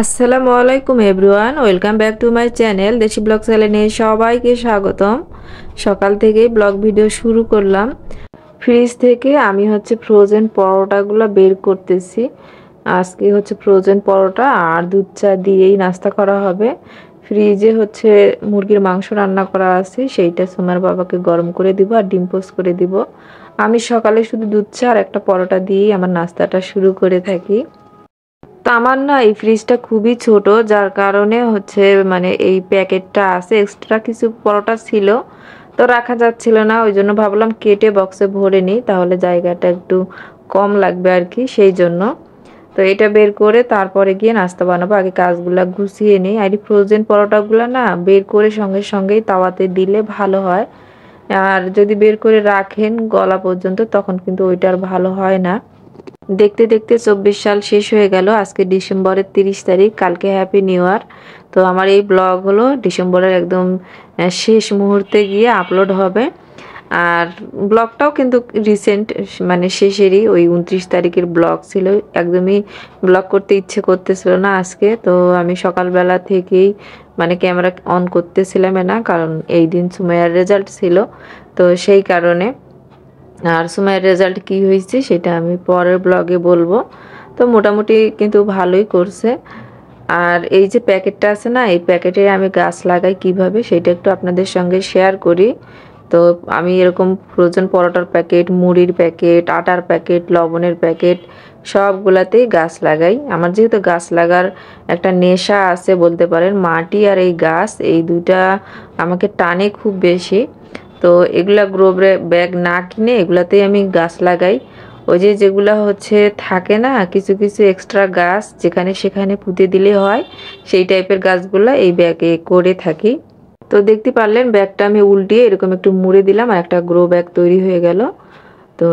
আসসালামু আলাইকুম everyone, welcome back to my channel দেশি ব্লগ চ্যানেলে সবাইকে স্বাগতম। সকাল থেকেই ব্লগ ভিডিও শুরু করলাম। ফ্রিজ থেকে আমি ফ্রোজেন পরোটাগুলো বের করতেছি। আজকে ফ্রোজেন পরোটা আর দুধ চা দিয়েই নাস্তা করা হবে। ফ্রিজে মুরগির মাংস রান্না করা আছে, সেইটা সোমার বাবাকে গরম করে দিব আর ডিম পোস্ট করে দিব। আমি সকালে শুধু দুধ চা আর একটা পরোটা দিয়েই আমার নাস্তাটা শুরু করে থাকি। তো আমার না এই ফ্রিজটা খুবই ছোট, যার কারণে এই প্যাকেটটা আছে, এক্সট্রা কিছু পরোটা ছিল তো রাখা যাচ্ছিল না, ওই জন্য ভাবলাম কেটে বক্সে ভরে নিই, তাহলে জায়গাটা একটু কম লাগবে আর কি, সেই জন্য। তো এটা বের করে তারপরে গিয়ে নাস্তা বানাবো। আগে কাজগুলা গুছিয়ে নিই। আর এই ফ্রোজেন পরোটাগুলো না বের করে সঙ্গে সঙ্গেই তাওয়াতে দিলে ভালো হয়, আর যদি বের করে রাখেন গলা পর্যন্ত তখন কিন্তু ওইটা আর ভালো হয় না। দেখতে দেখতে 24 সাল শেষ হয়ে গেল। আজকে ডিসেম্বরের 30 তারিখ, কালকে হ্যাপি নিউ ইয়ার। তো আমার এই ব্লগ হলো ডিসেম্বরের একদম শেষ মুহূর্তে গিয়ে আপলোড হবে। আর ব্লগটাও কিন্তু রিসেন্ট, শেষেরই, ওই 29 তারিখের ব্লগ ছিল। একদমই ব্লগ করতে ইচ্ছে করতেছিল না আজকে। তো আমি সকালবেলা থেকেই ক্যামেরা অন করতেছিলাম না, কারণ এই দিন সুমাইয়ার রেজাল্ট ছিল, তো সেই কারণে। আর সুমাইয়ের রেজাল্ট কি হয়েছে সেটা আমি পরের ব্লগে বলবো। তো মোটামুটি কিন্তু ভালোই করছে। আর এই যে প্যাকেটটা আছে না, এই প্যাকেটে আমি গাছ লাগাই কিভাবে সেটা একটু আপনাদের সঙ্গে শেয়ার করি। তো আমি এরকম ফ্রোজেন পরোটার প্যাকেট, মুড়ির প্যাকেট, আটার প্যাকেট, লবণের প্যাকেট সবগুলাতেই গাছ লাগাই। আমার যেহেতু গাছ লাগার একটা নেশা আছে বলতে পারেন, মাটি আর এই গাছ এই দুইটা আমাকে টানে খুব বেশি। তো এগুলা গ্রো ব্যাগ না কিনে এগুলাতেই আমি গাছ লাগাই। ওই যে যেগুলা থাকে না কিছু কিছু এক্সট্রা গাছ, যেখানে সেখানে পুঁতে দিলে হয়, সেই টাইপের গাছগুলা এই ব্যাগে করে থাকি। তো দেখতে পারলেন ব্যাগটা আমি উল্টিয়ে এরকম একটু মুড়ে দিলাম আর একটা গ্রো ব্যাগ তৈরি হয়ে গেল। তো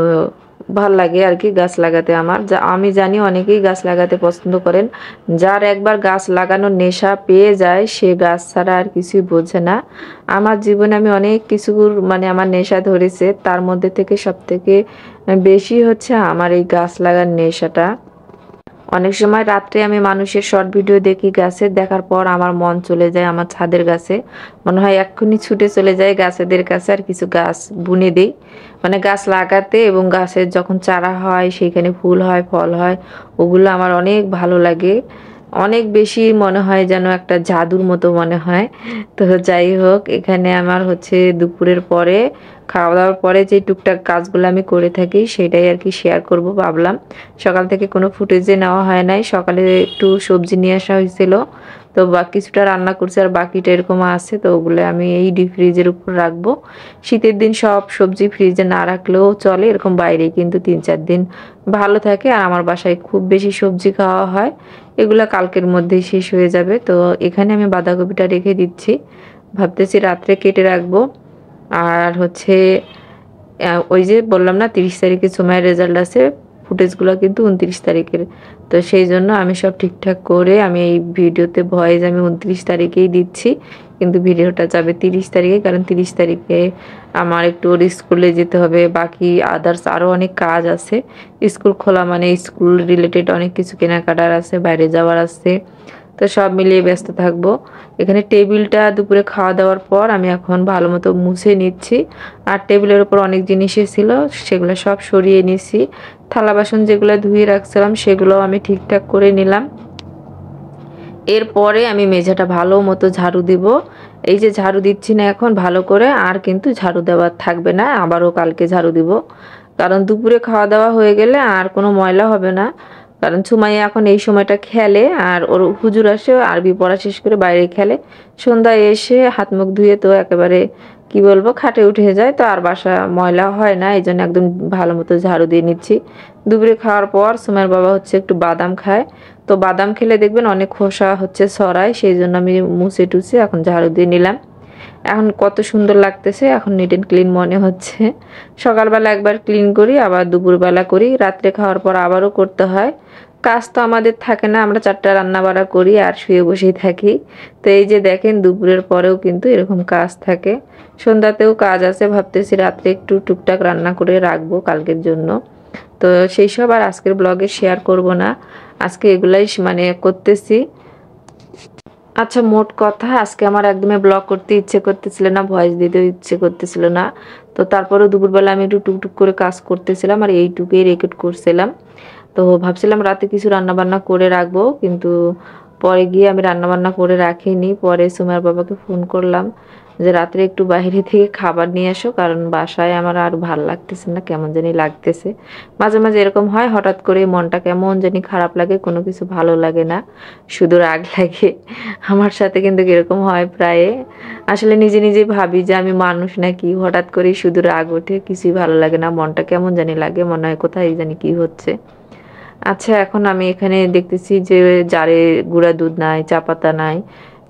ভাল লাগে আর কি গাছ লাগাতে আমার। আমি জানি অনেকেই গাছ লাগাতে পছন্দ করেন, যার একবার গাছ লাগানোর নেশা পেয়ে যায় সে গাছ ছাড়া আর কিছুই বোঝে না। আমার জীবনে আমি অনেক কিছুর আমার নেশা ধরেছে, তার মধ্যে থেকে সব থেকে বেশি আমার এই গাছ লাগার নেশাটা। অনেক সময় রাত্রে আমি মানুষের শর্ট ভিডিও দেখি গাছের, দেখার পর আমার মন চলে যায় আমার ছাদের গাছে, মনে হয় এক্ষুনি ছুটে চলে যায় গাছেদের কাছে আর কিছু গাছ বুনে দিই। গাছ লাগাতে এবং গাছের যখন চারা হয় সেখানে ফুল হয়, ফল হয়, ওগুলো আমার অনেক ভালো লাগে। অনেক বেশি মনে হয় যেন একটা জাদুর মতো মনে হয়। তো যাই হোক, এখানে আমার দুপুরের পরে খাওয়া দাওয়ার পরে যে টুকটাক কাজগুলো আমি করে থাকি সেটাই আর কি শেয়ার করব ভাবলাম। সকাল থেকে কোনো ফুটেজে নেওয়া হয় নাই, সকালে একটু সবজি নিয়ে আসা হয়েছিল, তো কিছুটা রান্না করছি আর বাকিটা এরকম আছে, তো ওগুলো আমি এই ডিপ ফ্রিজের উপর রাখবো। শীতের দিন সব সবজি ফ্রিজে না রাখলেও চলে, এরকম বাইরে কিন্তু 3-4 দিন ভালো থাকে। আর আমার বাসায় খুব বেশি সবজি খাওয়া হয়, এগুলা কালকের মধ্যেই শেষ হয়ে যাবে। তো এখানে আমি বাঁধাকপিটা রেখে দিচ্ছি, ভাবতেছি রাত্রে কেটে রাখবো। আর ওই যে বললাম না 30 তারিখে সুমাইয়ের রেজাল্ট আছে, ফুটেজগুলো কিন্তু 29 তারিখের। তো সেই জন্য আমি সব ঠিকঠাক করে আমি এই ভিডিওতে ভয়েস আমি 29 তারিখেই দিচ্ছি, কিন্তু ভিডিওটা যাবে 30 তারিখে, কারণ 30 তারিখে আমার একটু ওর স্কুলে যেতে হবে, বাকি আদার্স আরও অনেক কাজ আছে। স্কুল খোলা স্কুল রিলেটেড অনেক কিছু কেনাকাটার আছে, বাইরে যাওয়ার আছে, তো সব মিলিয়ে ব্যস্ত থাকবো। এখানে টেবিলটা দুপুরে খাওয়া দাওয়ার পর আমি এখন ভালো মতো মুছে নিচ্ছি। আর টেবিলের উপর অনেক জিনিসই ছিল সেগুলো সব সরিয়ে নিছি। থালা বাসন যেগুলো ধুয়ে রাখছিলাম সেগুলো আমি ঠিকঠাক করে নিলাম। এরপরে আমি মেঝেটা ভালো মতো ঝাড়ু দিব। এই যে ঝাড়ু দিচ্ছি না এখন ভালো করে, আর কিন্তু ঝাড়ু দেওয়া থাকবে না, আবারও কালকে ঝাড়ু দিব, কারণ দুপুরে খাওয়া দাওয়া হয়ে গেলে আর কোনো ময়লা হবে না। কারণ সুমাইয়া এখন এই সময়টা খেলে, আর ওর হুজুর আসে আরবি পড়া শেষ করে বাইরে খেলে, সন্ধ্যায় এসে হাত মুখ ধুয়ে তো একেবারে কি বলবো খাটে উঠে যায়, তো আর বাসা ময়লা হয় না, এই জন্য একদম ভালো মতো ঝাড়ু দিয়ে নিচ্ছি। দুপুরে খাওয়ার পর সুমাইয়ার বাবা একটু বাদাম খায়, তো বাদাম খেলে দেখবেন অনেক খোসা ছড়ায়, সেই জন্য আমি মুছে টুছে এখন ঝাড়ু দিয়ে নিলাম। এখন কত সুন্দর লাগতেছে, এখন নিট অ্যান্ড ক্লিন মনে হচ্ছে। সকালবেলা একবার ক্লিন করি, আবার দুপুরবেলা করি, রাত্রে খাওয়ার পর আবারও করতে হয়। কাজ তো আমাদের থাকে না, আমরা 4টা রান্না বাড়া করি আর শুয়ে বসেই থাকি। তো এই যে দেখেন দুপুরের পরেও কিন্তু এরকম কাজ থাকে, সন্ধ্যাতেও কাজ আছে, ভাবতেছি রাত্রে একটু টুকটাক রান্না করে রাখবো কালকের জন্য। তো সেই সব আর আজকের ব্লগে শেয়ার করব না, আজকে এগুলাই করতেছি। আচ্ছা, মোট কথা আজকে আমার একদমই ব্লগ করতে ইচ্ছে করতেছিল না, ভয়েস দিতেও ইচ্ছে করতেছিল না। তো তারপরেও দুপুরবেলা আমি একটু টুকটুক করে কাজ করতেছিলাম আর এইটুকুই রেকর্ড করছিলাম। তো ভাবছিলাম রাতে কিছু রান্নাবান্না করে রাখবো, কিন্তু পরে গিয়ে আমি রান্নাবান্না করে রাখিনি। পরে সুমাইয়ার বাবাকে ফোন করলাম যে রাত্রে একটু বাইরে থেকে খাবার নিয়ে আসো, কারণ বাসায় আমার আর ভাল লাগতেছে না, কেমন জানি লাগতেছে। মাঝে মাঝে এরকম হয়, হঠাৎ করে মনটা কেমন জানি খারাপ লাগে, কোনো কিছু ভালো লাগে না, শুধু রাগ লাগে। আমার সাথে কিন্তু এরকম হয় প্রায়। আসলে নিজে নিজে ভাবি যে আমি মানুষ নাকি, হঠাৎ করেই শুধু রাগ ওঠে, কিছুই ভালো লাগে না, মনটা কেমন জানি লাগে, মনে হয় কোথায় জানি কি হচ্ছে। আচ্ছা, এখন আমি এখানে দেখতেছি যে জারে গুঁড়া দুধ নাই, চা পাতা নাই,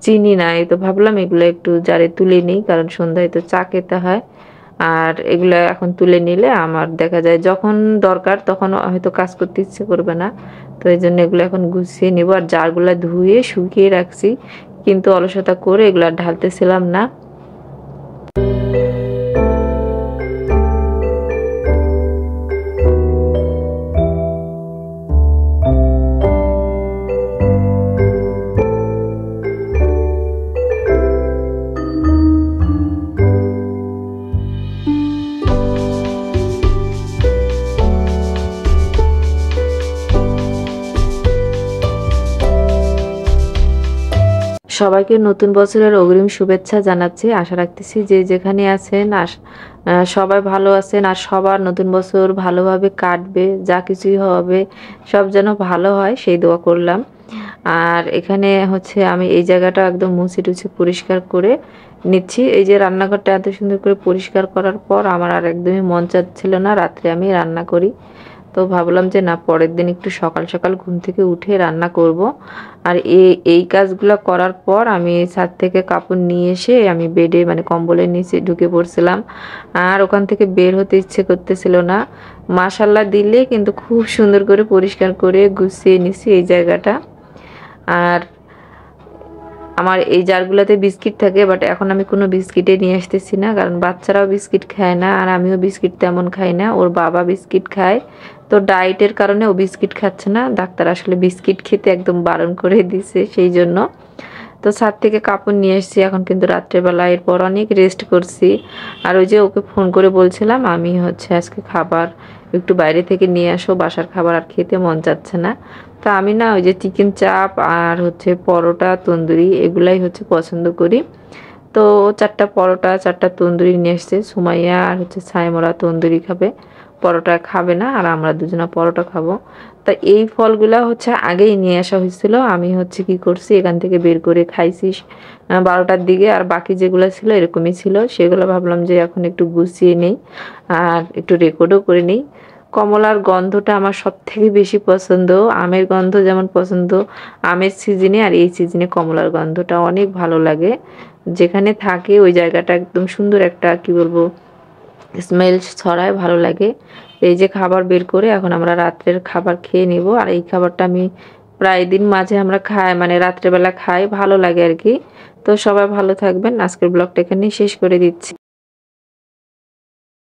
চিনি নাই। তো ভাবলাম এগুলো একটু জারে তুলে নিই, কারণ সন্ধ্যায় তো চা খেতে হয়। আর এগুলো এখন তুলে নিলে আমার দেখা যায় যখন দরকার তখন হয়তো কাজ করতে ইচ্ছে করবে না। তো এই জন্য এগুলো এখন গুছিয়ে নিব। আর জারগুলো ধুয়ে শুকিয়ে রাখছি, কিন্তু অলসতা করে এগুলো আর ঢালতেছিলাম না। সবাইকে নতুন বছরের অগ্রিম শুভেচ্ছা জানাচ্ছি। আশা রাখতেছি যে যেখানে আছেন সবাই ভালো আছেন, আর সবার নতুন বছর ভালোভাবে কাটবে, যা কিছুই হবে সব যেন ভালো হয় সেই দোয়া করলাম। আর এখানে হচ্ছে আমি এই জায়গাটা একদম মুছে টুছে পরিষ্কার করে নিচ্ছি। এই যে রান্নাঘরটা এত সুন্দর করে পরিষ্কার করার পর আমার আর একদমই মন চাচ্ছিল না রাত্রে আমি রান্না করি। তো ভাবলাম যে না, পরের দিন একটু সকাল সকাল ঘুম থেকে উঠে রান্না করব। আর এই কাজগুলো করার পর আমি ছাদ থেকে কাপড় নিয়ে এসে আমি বেডে মানে কম্বলের নিচে ঢুকে পড়ছিলাম। আর ওখান থেকে বের হতে ইচ্ছে করতেছিল না। মাশাল্লাহ দিলে কিন্তু খুব সুন্দর করে পরিষ্কার করে গুছিয়ে নিছি এই জায়গাটা। আর আমার এই জারগুলোতে বিস্কিট থাকে, বাট এখন আমি কোনো বিস্কিটে নিয়ে আসতেছি না, কারণ বাচ্চারাও বিস্কিট খায় না আর আমিও বিস্কিট তেমন খাই না। ওর বাবা বিস্কিট খায়, তো ডায়েটের কারণে ও বিস্কিট খাচ্ছে না। ডাক্তার আসলে বিস্কিট খেতে একদম বারণ করে দিছে, সেই জন্য। তো ছাদ থেকে কাপড় নিয়ে এসেছি, এখন কিন্তু রাত্রেবেলা এরপর অনেক রেস্ট করছি। আর ওই যে ওকে ফোন করে বলছিলাম আমি হচ্ছে আজকে খাবার একটু বাইরে থেকে নিয়ে আসো, বাসার খাবার আর খেতে মন চাচ্ছে না। তা আমি না ওই যে চিকেন চাপ আর হচ্ছে পরোটা তন্দুরি এগুলাই হচ্ছে পছন্দ করি। তো 4টা পরোটা 4টা তন্দুরি নিয়ে এসছে। সুমাইয়া আর হচ্ছে ছাইমরা তন্দুরি খাবে, পরোটা খাবে না, আর আমরা দুজনা পরোটা খাবো। তা এই ফলগুলা হচ্ছে আগেই নিয়ে আসা হয়েছিল, আমি হচ্ছে কি করছি এখান থেকে বের করে খাইছি 12টার দিকে। আর বাকি যেগুলো ছিল এরকমই ছিল, সেগুলো ভাবলাম যে এখন একটু গুছিয়ে নেই আর একটু রেকর্ডও করে নিই। কমলার গন্ধটা আমার সব থেকে বেশি পছন্দ। আমের গন্ধ যেমন পছন্দ আমের সিজনে, আর এই সিজনে কমলার গন্ধটা অনেক ভালো লাগে। যেখানে থাকে ওই জায়গাটা একদম সুন্দর একটা কি বলবো স্মেল ছড়ায়, ভালো লাগে। এই যে খাবার বের করে এখন আমরা রাত্রের খাবার খেয়ে নেব। আর এই খাবারটা আমি প্রায় দিন মাঝে আমরা খাই, মানে রাত্রেবেলা খাই, ভালো লাগে আর কি। তো সবাই ভালো থাকবেন। আজকের ব্লগটা এখানেই শেষ করে দিচ্ছি।